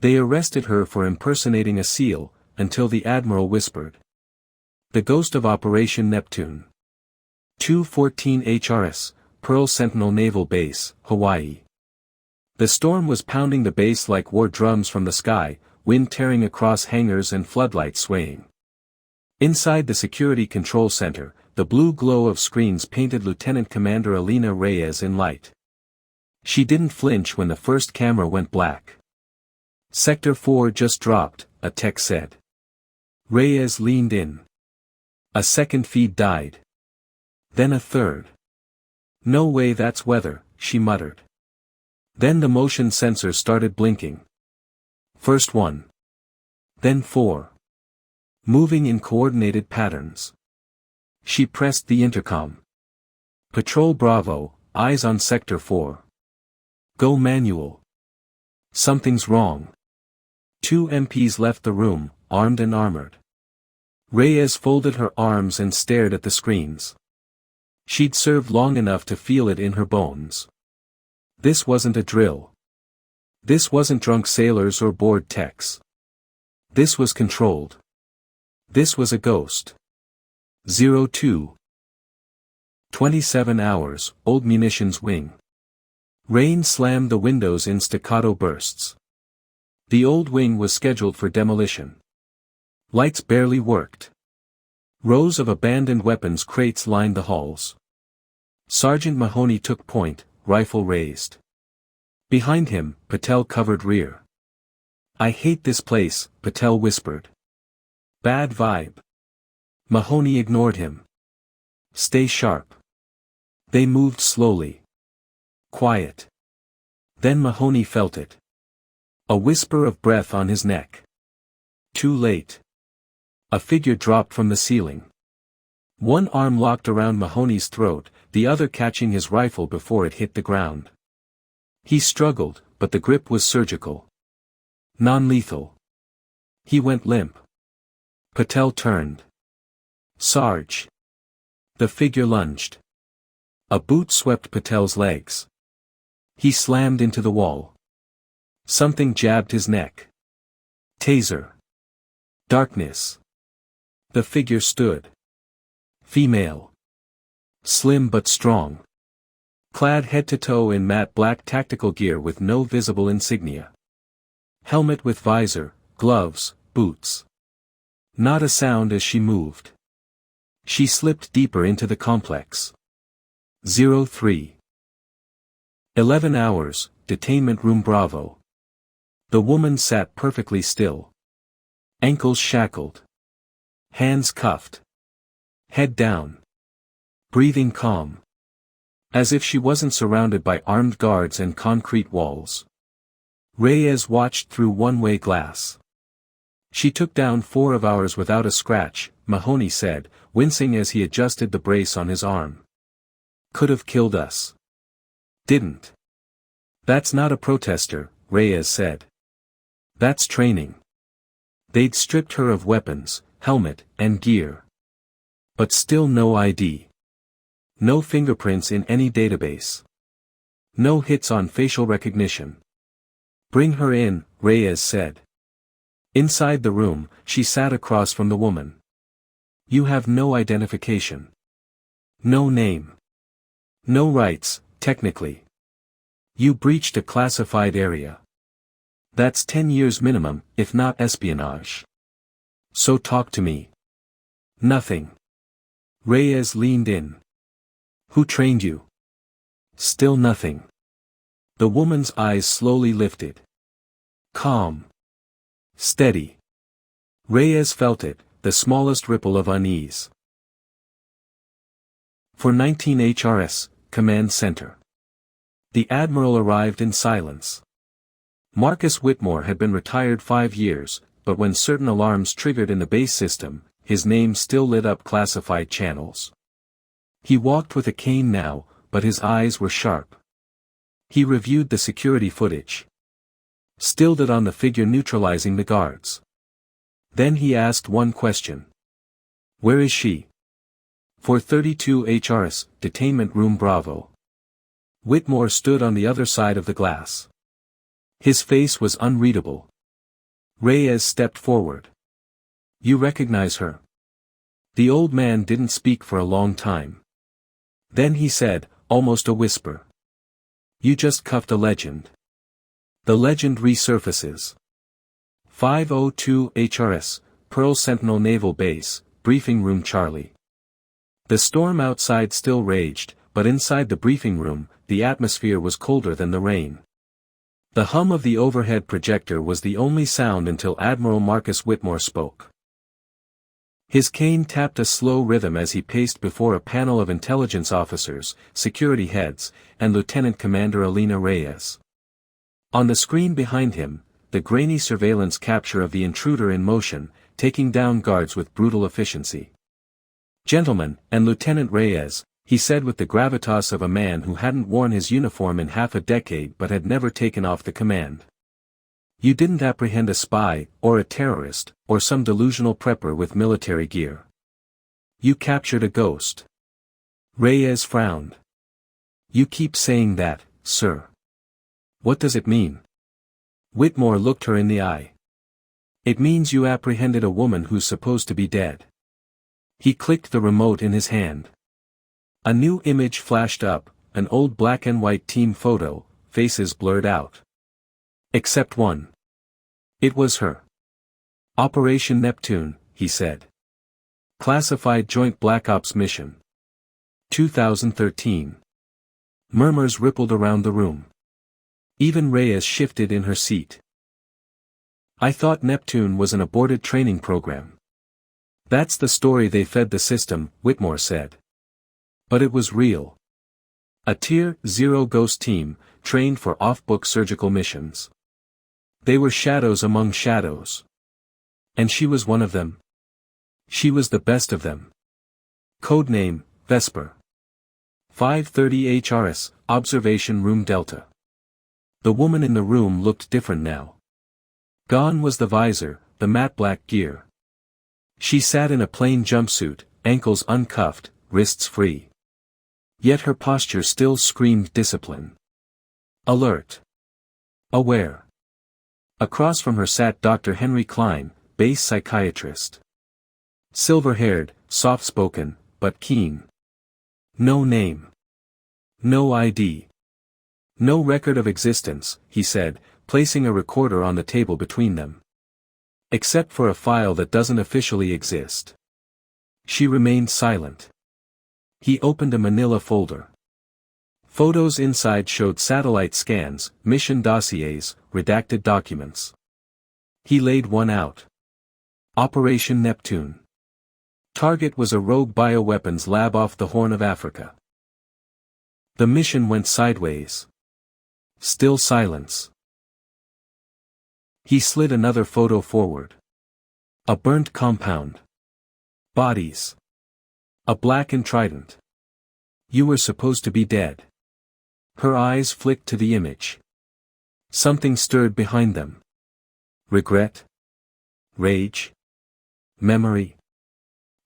They arrested her for impersonating a seal, until the admiral whispered. The ghost of Operation Neptune. 214 HRS, Pearl Sentinel Naval Base, Hawaii. The storm was pounding the base like war drums from the sky, wind tearing across hangars and floodlights swaying. Inside the Security Control Center, the blue glow of screens painted Lieutenant Commander Alina Reyes in light. She didn't flinch when the first camera went black. Sector 4 just dropped, a tech said. Reyes leaned in. A second feed died. Then a third. No way, that's weather, she muttered. Then the motion sensor started blinking. First 1. Then 4. Moving in coordinated patterns. She pressed the intercom. Patrol Bravo, eyes on Sector 4. Go manual. Something's wrong. 2 MPs left the room, armed and armored. Reyes folded her arms and stared at the screens. She'd served long enough to feel it in her bones. This wasn't a drill. This wasn't drunk sailors or bored techs. This was controlled. This was a ghost. 02. 27 hours, old munitions wing. Rain slammed the windows in staccato bursts. The old wing was scheduled for demolition. Lights barely worked. Rows of abandoned weapons crates lined the halls. Sergeant Mahoney took point, rifle raised. Behind him, Patel covered rear. I hate this place, Patel whispered. Bad vibe. Mahoney ignored him. Stay sharp. They moved slowly. Quiet. Then Mahoney felt it. A whisper of breath on his neck. Too late. A figure dropped from the ceiling. One arm locked around Mahoney's throat, the other catching his rifle before it hit the ground. He struggled, but the grip was surgical. Non-lethal. He went limp. Patel turned. Sarge. The figure lunged. A boot swept Patel's legs. He slammed into the wall. Something jabbed his neck. Taser. Darkness. The figure stood. Female. Slim but strong. Clad head to toe in matte black tactical gear with no visible insignia. Helmet with visor, gloves, boots. Not a sound as she moved. She slipped deeper into the complex. 03. 11 hours, Detainment Room Bravo. The woman sat perfectly still. Ankles shackled. Hands cuffed. Head down. Breathing calm. As if she wasn't surrounded by armed guards and concrete walls. Reyes watched through one-way glass. She took down 4 of ours without a scratch, Mahoney said, wincing as he adjusted the brace on his arm. Could have killed us. Didn't. That's not a protester, Reyes said. That's training. They'd stripped her of weapons, helmet, and gear. But still no ID. No fingerprints in any database. No hits on facial recognition. Bring her in, Reyes said. Inside the room, she sat across from the woman. You have no identification. No name. No rights, technically. You breached a classified area. That's 10 years minimum, if not espionage. So talk to me. Nothing. Reyes leaned in. Who trained you? Still nothing. The woman's eyes slowly lifted. Calm. Steady. Reyes felt it, the smallest ripple of unease. For 19 HRS, Command Center. The Admiral arrived in silence. Marcus Whitmore had been retired 5 years, but when certain alarms triggered in the base system, his name still lit up classified channels. He walked with a cane now, but his eyes were sharp. He reviewed the security footage. Stilled it on the figure neutralizing the guards. Then he asked one question. Where is she? For 32 HRS, Detainment Room Bravo. Whitmore stood on the other side of the glass. His face was unreadable. Reyes stepped forward. You recognize her? The old man didn't speak for a long time. Then he said, almost a whisper. You just cuffed a legend. The legend resurfaces. 502 HRS, Pearl Sentinel Naval Base, Briefing Room Charlie. The storm outside still raged, but inside the briefing room, the atmosphere was colder than the rain. The hum of the overhead projector was the only sound until Admiral Marcus Whitmore spoke. His cane tapped a slow rhythm as he paced before a panel of intelligence officers, security heads, and Lieutenant Commander Alina Reyes. On the screen behind him, the grainy surveillance capture of the intruder in motion, taking down guards with brutal efficiency. Gentlemen, and Lieutenant Reyes, he said with the gravitas of a man who hadn't worn his uniform in half a decade but had never taken off the command. You didn't apprehend a spy, or a terrorist, or some delusional prepper with military gear. You captured a ghost. Reyes frowned. You keep saying that, sir. What does it mean? Whitmore looked her in the eye. It means you apprehended a woman who's supposed to be dead. He clicked the remote in his hand. A new image flashed up, an old black and white team photo, faces blurred out. Except one. It was her. Operation Neptune, he said. Classified Joint Black Ops Mission. 2013. Murmurs rippled around the room. Even Reyes shifted in her seat. I thought Neptune was an aborted training program. That's the story they fed the system, Whitmore said. But it was real. A Tier 0 ghost team, trained for off-book surgical missions. They were shadows among shadows. And she was one of them. She was the best of them. Codename, Vesper. 530 HRS, Observation Room Delta. The woman in the room looked different now. Gone was the visor, the matte black gear. She sat in a plain jumpsuit, ankles uncuffed, wrists free. Yet her posture still screamed discipline. Alert. Aware. Across from her sat Dr. Henry Klein, base psychiatrist. Silver-haired, soft-spoken, but keen. No name. No ID. No record of existence, he said, placing a recorder on the table between them. Except for a file that doesn't officially exist. She remained silent. He opened a manila folder. Photos inside showed satellite scans, mission dossiers, redacted documents. He laid one out. Operation Neptune. Target was a rogue bioweapons lab off the Horn of Africa. The mission went sideways. Still silence. He slid another photo forward. A burnt compound. Bodies. A blackened trident. You were supposed to be dead. Her eyes flicked to the image. Something stirred behind them. Regret? Rage? Memory?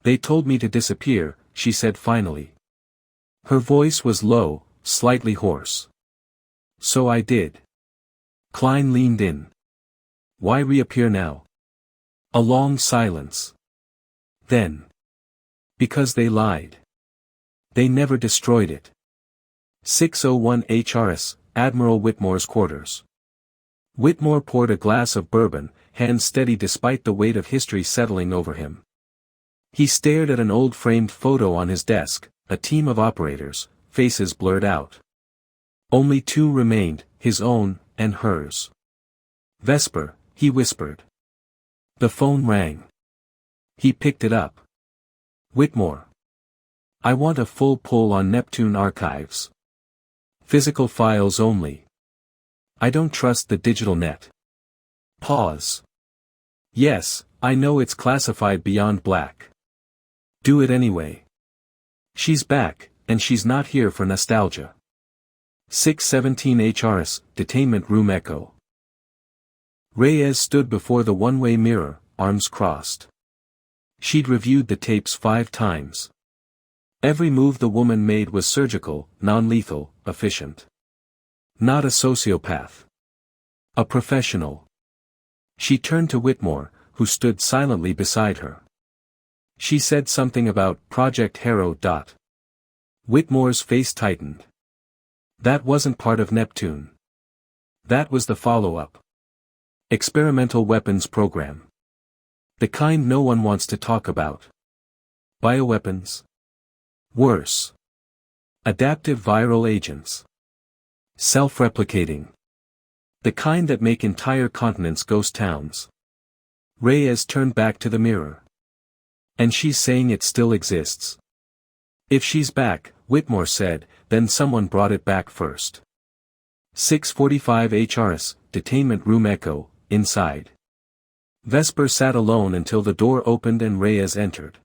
They told me to disappear, she said finally. Her voice was low, slightly hoarse. So I did. Klein leaned in. Why reappear now? A long silence. Then. Because they lied. They never destroyed it. 601 HRS, Admiral Whitmore's quarters. Whitmore poured a glass of bourbon, hands steady despite the weight of history settling over him. He stared at an old framed photo on his desk, a team of operators, faces blurred out. Only two remained, his own, and hers. Vesper, he whispered. The phone rang. He picked it up. Whitmore. I want a full pull on Neptune archives. Physical files only. I don't trust the digital net. Pause. Yes, I know it's classified beyond black. Do it anyway. She's back, and she's not here for nostalgia. 617 HRS, Detainment Room Echo. Reyes stood before the one-way mirror, arms crossed. She'd reviewed the tapes 5 times. Every move the woman made was surgical, non-lethal, efficient. Not a sociopath. A professional. She turned to Whitmore, who stood silently beside her. She said something about Project Harrow. Whitmore's face tightened. That wasn't part of Neptune. That was the follow-up. Experimental weapons program. The kind no one wants to talk about. Bioweapons? Worse. Adaptive viral agents. Self-replicating. The kind that make entire continents ghost towns. Reyes turned back to the mirror. And she's saying it still exists. If she's back, Whitmore said, then someone brought it back first. 6:45 HRS, detainment room echo, inside. Vesper sat alone until the door opened and Reyes entered.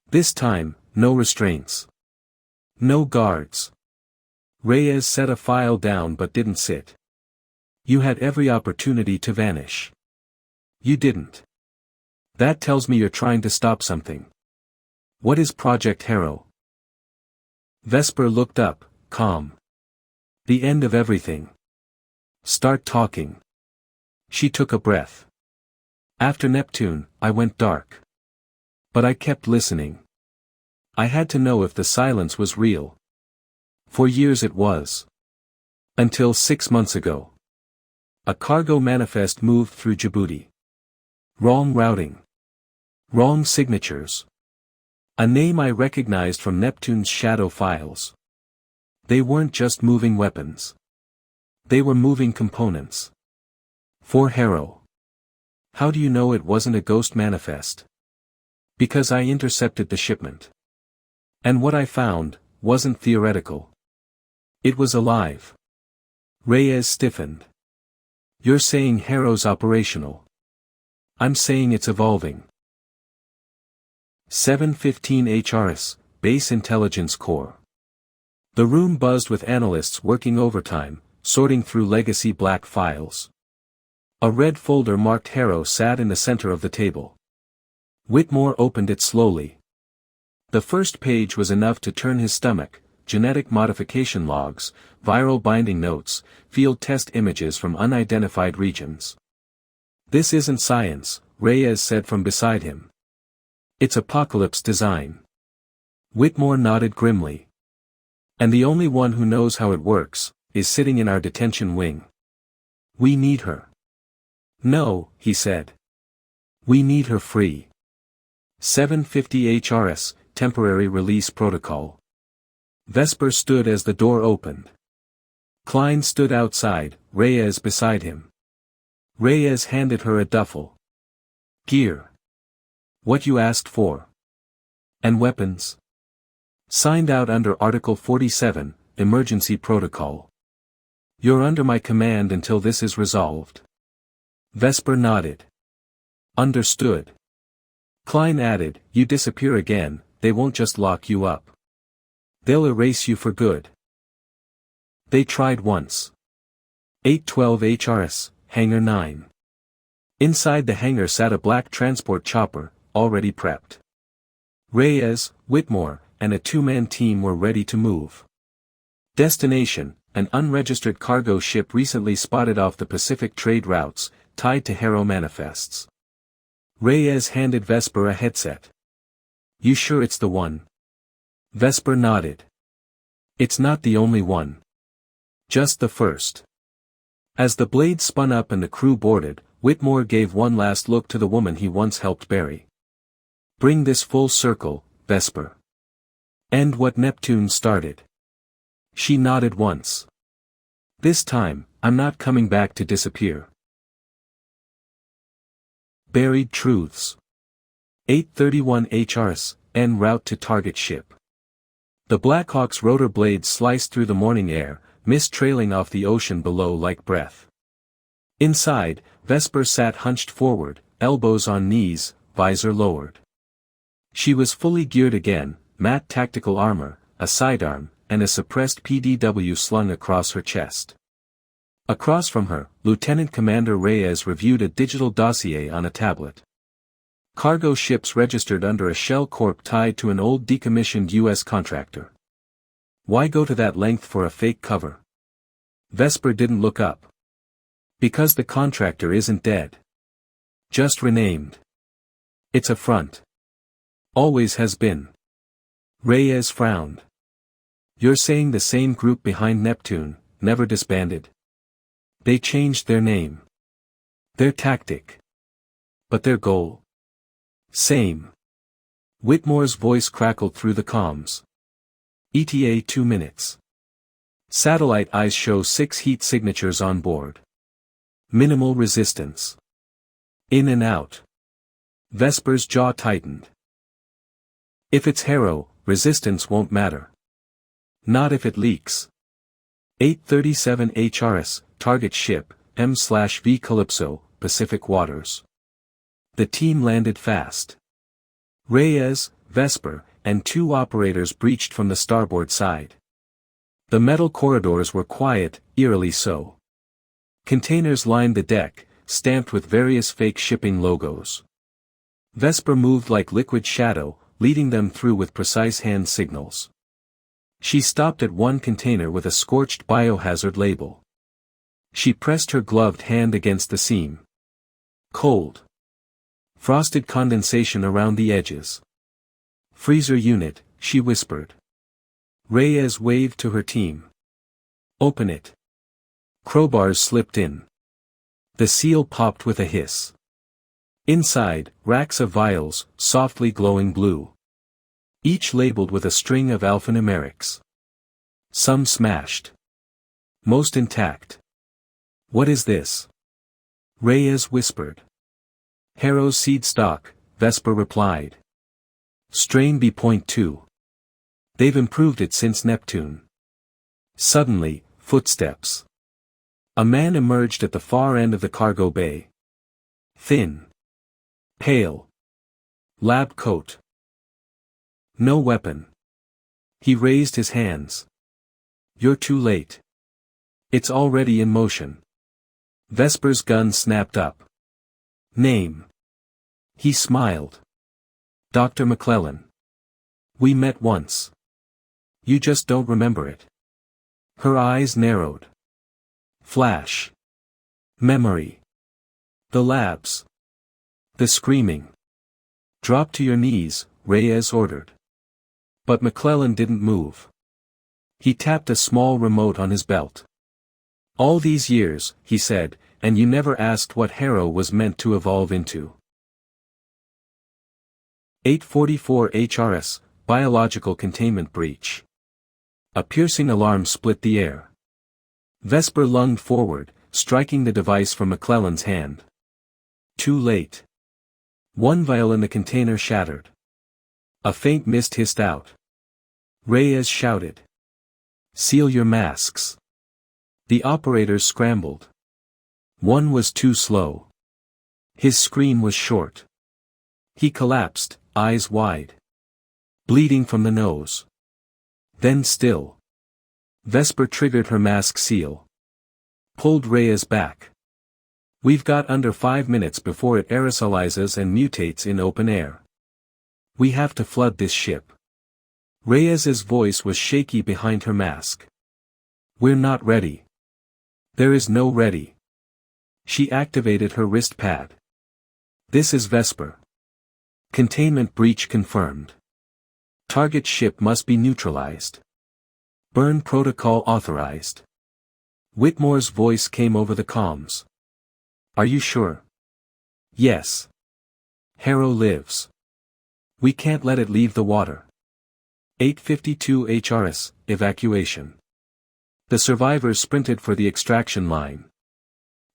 This time, no restraints. No guards. Reyes set a file down but didn't sit. You had every opportunity to vanish. You didn't. That tells me you're trying to stop something. What is Project Harrow? Vesper looked up, calm. The end of everything. Start talking. She took a breath. After Neptune, I went dark. But I kept listening. I had to know if the silence was real. For years it was. Until 6 months ago. A cargo manifest moved through Djibouti. Wrong routing. Wrong signatures. A name I recognized from Neptune's shadow files. They weren't just moving weapons. They were moving components. For Harrow. How do you know it wasn't a ghost manifest? Because I intercepted the shipment. And what I found wasn't theoretical. It was alive. Reyes stiffened. You're saying Harrow's operational. I'm saying it's evolving. 7:15 HRS, Base Intelligence Corps. The room buzzed with analysts working overtime, sorting through legacy black files. A red folder marked Harrow sat in the center of the table. Whitmore opened it slowly. The first page was enough to turn his stomach: genetic modification logs, viral binding notes, field test images from unidentified regions. This isn't science, Reyes said from beside him. It's apocalypse design. Whitmore nodded grimly. And the only one who knows how it works is sitting in our detention wing. We need her. No, he said. We need her free. 7:50 HRS, Temporary Release Protocol. Vesper stood as the door opened. Klein stood outside, Reyes beside him. Reyes handed her a duffel. Gear. What you asked for. And weapons. Signed out under Article 47, Emergency Protocol. You're under my command until this is resolved. Vesper nodded. Understood. Klein added, you disappear again, they won't just lock you up. They'll erase you for good. They tried once. 8:12 HRS, Hangar 9. Inside the hangar sat a black transport chopper, already prepped. Reyes, Whitmore, and a two-man team were ready to move. Destination, an unregistered cargo ship recently spotted off the Pacific trade routes, tied to Harrow manifests. Reyes handed Vesper a headset. You sure it's the one? Vesper nodded. It's not the only one. Just the first. As the blade spun up and the crew boarded, Whitmore gave one last look to the woman he once helped bury. Bring this full circle, Vesper. End what Neptune started. She nodded once. This time, I'm not coming back to disappear. Buried Truths. 8:31 HRS, en route to target ship. The Blackhawk's rotor blades sliced through the morning air, mist trailing off the ocean below like breath. Inside, Vesper sat hunched forward, elbows on knees, visor lowered. She was fully geared again, matte tactical armor, a sidearm, and a suppressed PDW slung across her chest. Across from her, Lieutenant Commander Reyes reviewed a digital dossier on a tablet. Cargo ships registered under a shell corp tied to an old decommissioned U.S. contractor. Why go to that length for a fake cover? Vesper didn't look up. Because the contractor isn't dead. Just renamed. It's a front. Always has been. Reyes frowned. You're saying the same group behind Neptune never disbanded? They changed their name. Their tactic. But their goal? Same. Whitmore's voice crackled through the comms. ETA 2 minutes. Satellite eyes show 6 heat signatures on board. Minimal resistance. In and out. Vesper's jaw tightened. If it's Harrow, resistance won't matter. Not if it leaks. 837 HRS, target ship, M/V Calypso, Pacific waters. The team landed fast. Reyes, Vesper, and 2 operators breached from the starboard side. The metal corridors were quiet, eerily so. Containers lined the deck, stamped with various fake shipping logos. Vesper moved like liquid shadow, leading them through with precise hand signals. She stopped at one container with a scorched biohazard label. She pressed her gloved hand against the seam. Cold. Frosted condensation around the edges. Freezer unit, she whispered. Reyes waved to her team. Open it. Crowbars slipped in. The seal popped with a hiss. Inside, racks of vials, softly glowing blue. Each labeled with a string of alphanumerics. Some smashed. Most intact. What is this? Reyes whispered. Harrow's seed stock, Vesper replied. Strain B.2. They've improved it since Neptune. Suddenly, footsteps. A man emerged at the far end of the cargo bay. Thin. Pale. Lab coat. No weapon. He raised his hands. You're too late. It's already in motion. Vesper's gun snapped up. Name. He smiled. Dr. McClellan. We met once. You just don't remember it. Her eyes narrowed. Flash. Memory. The labs. The screaming. Drop to your knees, Reyes ordered. But McClellan didn't move. He tapped a small remote on his belt. All these years, he said, and you never asked what Harrow was meant to evolve into. 844 HRS, biological containment breach. A piercing alarm split the air. Vesper lunged forward, striking the device from McClellan's hand. Too late. One vial in the container shattered. A faint mist hissed out. Reyes shouted. Seal your masks. The operators scrambled. One was too slow. His screen was short. He collapsed, eyes wide. Bleeding from the nose. Then still. Vesper triggered her mask seal. Pulled Reyes back. We've got under 5 minutes before it aerosolizes and mutates in open air. We have to flood this ship. Reyes's voice was shaky behind her mask. We're not ready. There is no ready. She activated her wrist pad. This is Vesper. Containment breach confirmed. Target ship must be neutralized. Burn protocol authorized. Whitmore's voice came over the comms. Are you sure? Yes. Harrow lives. We can't let it leave the water. 852 HRS, evacuation. The survivors sprinted for the extraction line.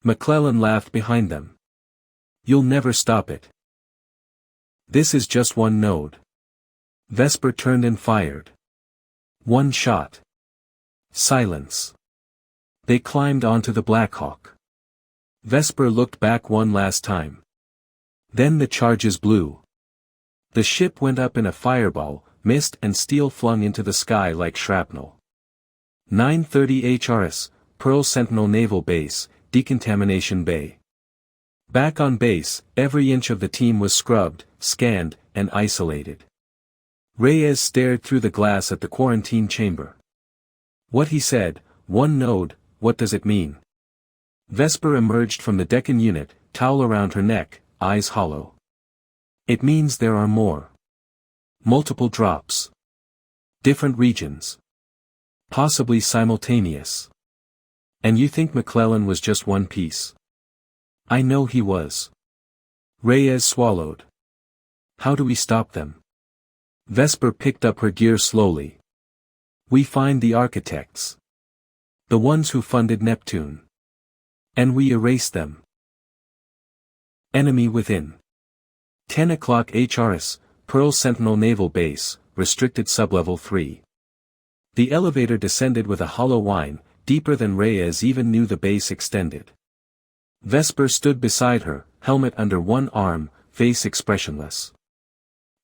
McClellan laughed behind them. You'll never stop it. This is just one node. Vesper turned and fired. One shot. Silence. They climbed onto the Blackhawk. Vesper looked back one last time. Then the charges blew. The ship went up in a fireball, mist and steel flung into the sky like shrapnel. 930 HRS, Pearl Sentinel Naval Base, Decontamination Bay. Back on base, every inch of the team was scrubbed, scanned, and isolated. Reyes stared through the glass at the quarantine chamber. What he said, one node, what does it mean? Vesper emerged from the Deccan unit, towel around her neck, eyes hollow. It means there are more. Multiple drops. Different regions. Possibly simultaneous. And you think McClellan was just one piece? I know he was. Reyes swallowed. How do we stop them? Vesper picked up her gear slowly. We find the architects. The ones who funded Neptune. And we erase them. Enemy within. 10 o'clock HRS, Pearl Sentinel Naval Base, restricted sublevel 3. The elevator descended with a hollow whine, deeper than Reyes even knew the base extended. Vesper stood beside her, helmet under one arm, face expressionless.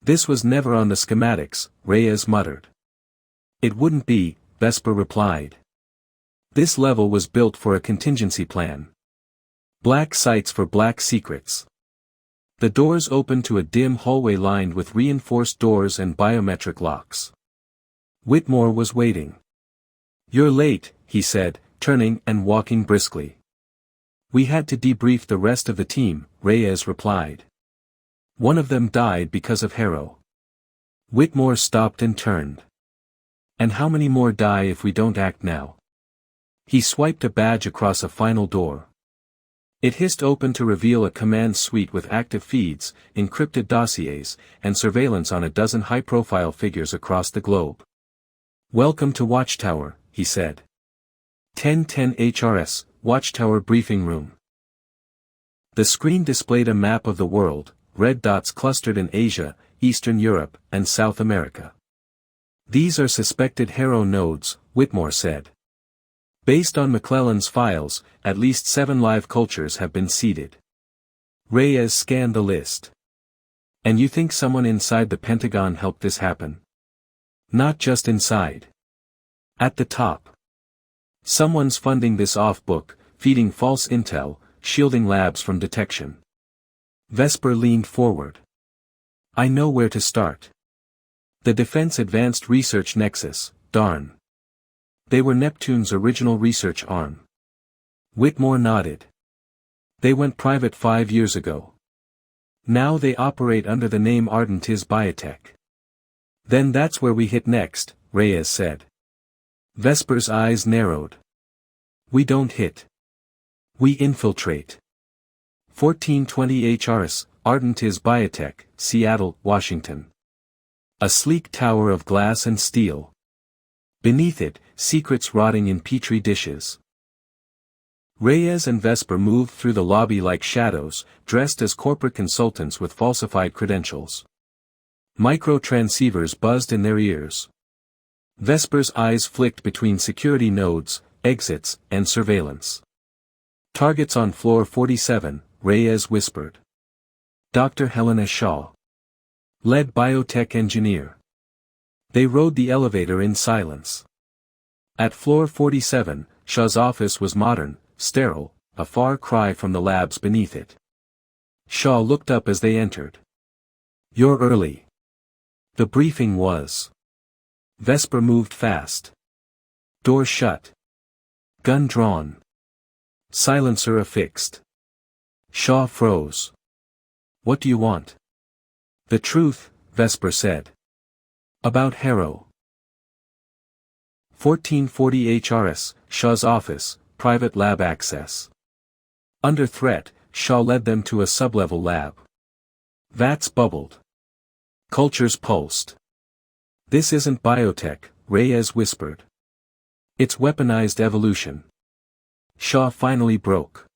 This was never on the schematics, Reyes muttered. It wouldn't be, Vesper replied. This level was built for a contingency plan. Black sites for black secrets. The doors opened to a dim hallway lined with reinforced doors and biometric locks. Whitmore was waiting. You're late, he said, turning and walking briskly. We had to debrief the rest of the team, Reyes replied. One of them died because of Harrow. Whitmore stopped and turned. And how many more die if we don't act now? He swiped a badge across a final door. It hissed open to reveal a command suite with active feeds, encrypted dossiers, and surveillance on a dozen high-profile figures across the globe. Welcome to Watchtower, he said. 1010 HRS, Watchtower Briefing Room. The screen displayed a map of the world, red dots clustered in Asia, Eastern Europe, and South America. These are suspected Harrow nodes, Whitmore said. Based on McClellan's files, at least 7 live cultures have been seeded. Reyes scanned the list. And you think someone inside the Pentagon helped this happen? Not just inside. At the top. Someone's funding this off-book, feeding false intel, shielding labs from detection. Vesper leaned forward. I know where to start. The Defense Advanced Research Nexus, DARN. They were Neptune's original research arm. Whitmore nodded. They went private 5 years ago. Now they operate under the name Ardentiz Biotech. Then that's where we hit next, Reyes said. Vesper's eyes narrowed. We don't hit. We infiltrate. 1420 HRS, Ardentiz Biotech, Seattle, Washington. A sleek tower of glass and steel. Beneath it, secrets rotting in petri dishes. Reyes and Vesper moved through the lobby like shadows, dressed as corporate consultants with falsified credentials. Micro-transceivers buzzed in their ears. Vesper's eyes flicked between security nodes, exits, and surveillance. Targets on floor 47, Reyes whispered. Dr. Helena Shaw. Lead biotech engineer. They rode the elevator in silence. At floor 47, Shaw's office was modern, sterile, a far cry from the labs beneath it. Shaw looked up as they entered. You're early. The briefing was. Vesper moved fast. Door shut. Gun drawn. Silencer affixed. Shaw froze. What do you want? The truth, Vesper said. About Harrow. 1440 HRS, Shaw's office, private lab access. Under threat, Shaw led them to a sublevel lab. Vats bubbled. Cultures pulsed. This isn't biotech, Reyes whispered. It's weaponized evolution. Shaw finally broke.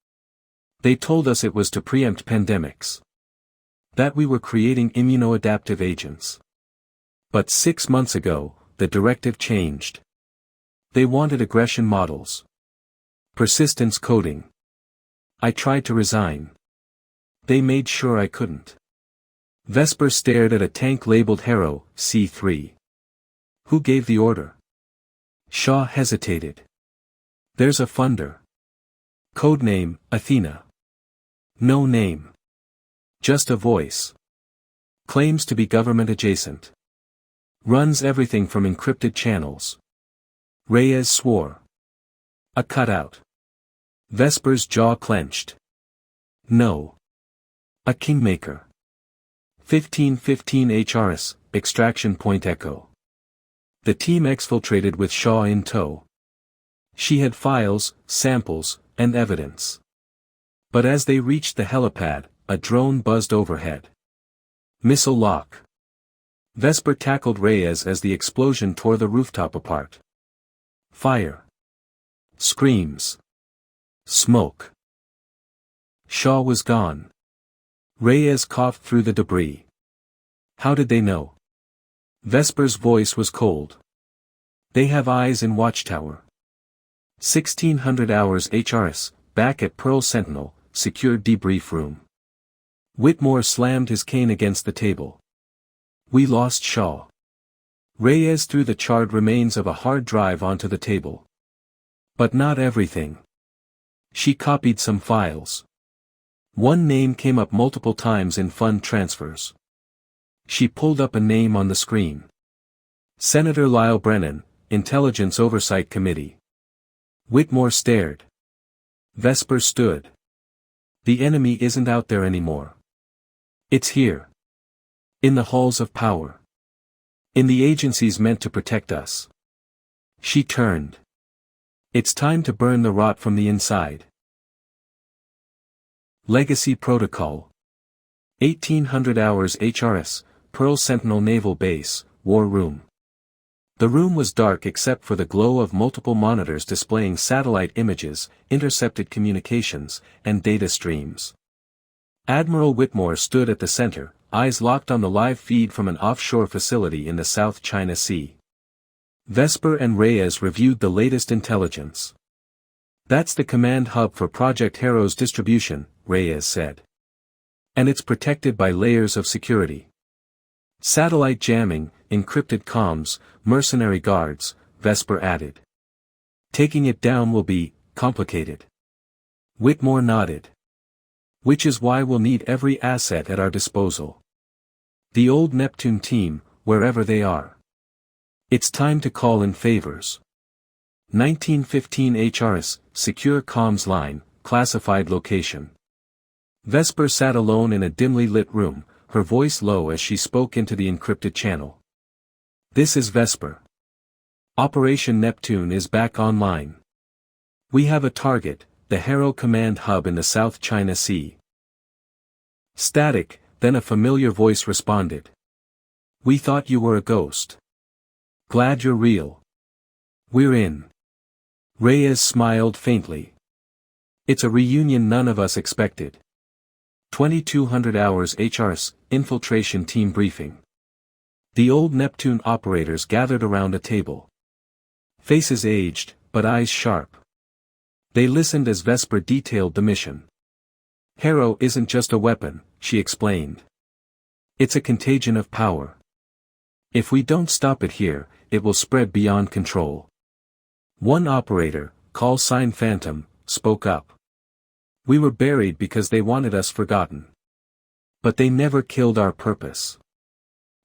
They told us it was to preempt pandemics. That we were creating immunoadaptive agents. But 6 months ago, the directive changed. They wanted aggression models. Persistence coding. I tried to resign. They made sure I couldn't. Vesper stared at a tank labeled Harrow, C3. Who gave the order? Shaw hesitated. There's a funder. Codename, Athena. No name. Just a voice. Claims to be government adjacent. Runs everything from encrypted channels. Reyes swore. A cutout. Vesper's jaw clenched. No. A kingmaker. 1515 HRS, extraction point echo. The team exfiltrated with Shaw in tow. She had files, samples, and evidence. But as they reached the helipad, a drone buzzed overhead. Missile lock. Vesper tackled Reyes as the explosion tore the rooftop apart. Fire. Screams. Smoke. Shaw was gone. Reyes coughed through the debris. How did they know? Vesper's voice was cold. They have eyes in Watchtower. 1600 hours HRS, back at Pearl Sentinel, secured debrief room. Whitmore slammed his cane against the table. We lost Shaw. Reyes threw the charred remains of a hard drive onto the table. But not everything. She copied some files. One name came up multiple times in fund transfers. She pulled up a name on the screen. Senator Lyle Brennan, Intelligence Oversight Committee. Whitmore stared. Vesper stood. The enemy isn't out there anymore. It's here. In the halls of power. In the agencies meant to protect us. She turned. It's time to burn the rot from the inside. Legacy Protocol. 1800 hours HRS, Pearl Sentinel Naval Base, War Room. The room was dark except for the glow of multiple monitors displaying satellite images, intercepted communications, and data streams. Admiral Whitmore stood at the center, eyes locked on the live feed from an offshore facility in the South China Sea. Vesper and Reyes reviewed the latest intelligence. That's the command hub for Project Harrow's distribution, Reyes said. And it's protected by layers of security. Satellite jamming, encrypted comms, mercenary guards, Vesper added. Taking it down will be complicated. Whitmore nodded. Which is why we'll need every asset at our disposal. The old Neptune team, wherever they are. It's time to call in favors. 1915 HRS, secure comms line, classified location. Vesper sat alone in a dimly lit room, her voice low as she spoke into the encrypted channel. This is Vesper. Operation Neptune is back online. We have a target, the Harrow Command Hub in the South China Sea. Static, then a familiar voice responded. We thought you were a ghost. Glad you're real. We're in. Reyes smiled faintly. It's a reunion none of us expected. 2200 hours HRS, infiltration team briefing. The old Neptune operators gathered around a table. Faces aged, but eyes sharp. They listened as Vesper detailed the mission. Harrow isn't just a weapon, she explained. It's a contagion of power. If we don't stop it here, it will spread beyond control. One operator, call sign Phantom, spoke up. We were buried because they wanted us forgotten. But they never killed our purpose.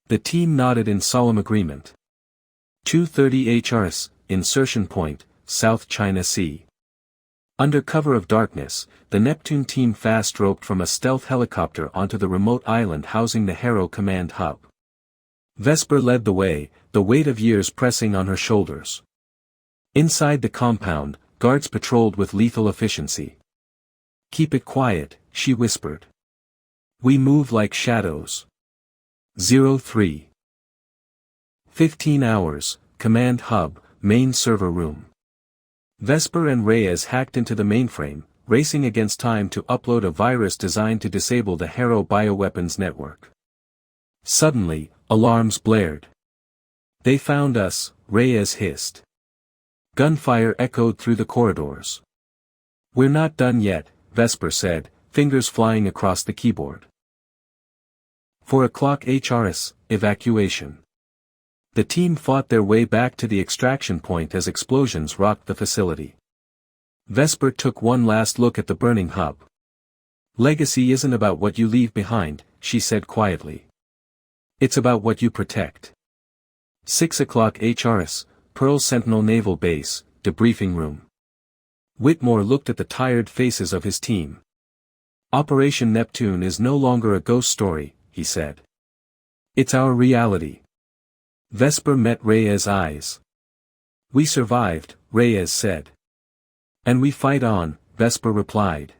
The team nodded in solemn agreement. 230 HRS, insertion point, South China Sea. Under cover of darkness, the Neptune team fast-roped from a stealth helicopter onto the remote island housing the Harrow Command Hub. Vesper led the way, the weight of years pressing on her shoulders. Inside the compound, guards patrolled with lethal efficiency. Keep it quiet, she whispered. We move like shadows. 03. 15 hours, Command Hub, Main Server Room. Vesper and Reyes hacked into the mainframe, racing against time to upload a virus designed to disable the Harrow bioweapons network. Suddenly, alarms blared. They found us, Reyes hissed. Gunfire echoed through the corridors. We're not done yet, Vesper said, fingers flying across the keyboard. 4 o'clock HRS, evacuation. The team fought their way back to the extraction point as explosions rocked the facility. Vesper took one last look at the burning hub. Legacy isn't about what you leave behind, she said quietly. It's about what you protect. 6 o'clock HRS, Pearl Sentinel Naval Base, debriefing room. Whitmore looked at the tired faces of his team. Operation Neptune is no longer a ghost story, he said. It's our reality. Vesper met Reyes' eyes. We survived, Reyes said. And we fight on, Vesper replied.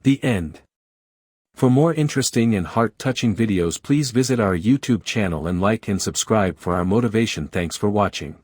The end. For more interesting and heart-touching videos, please visit our YouTube channel and like and subscribe for our motivation. Thanks for watching.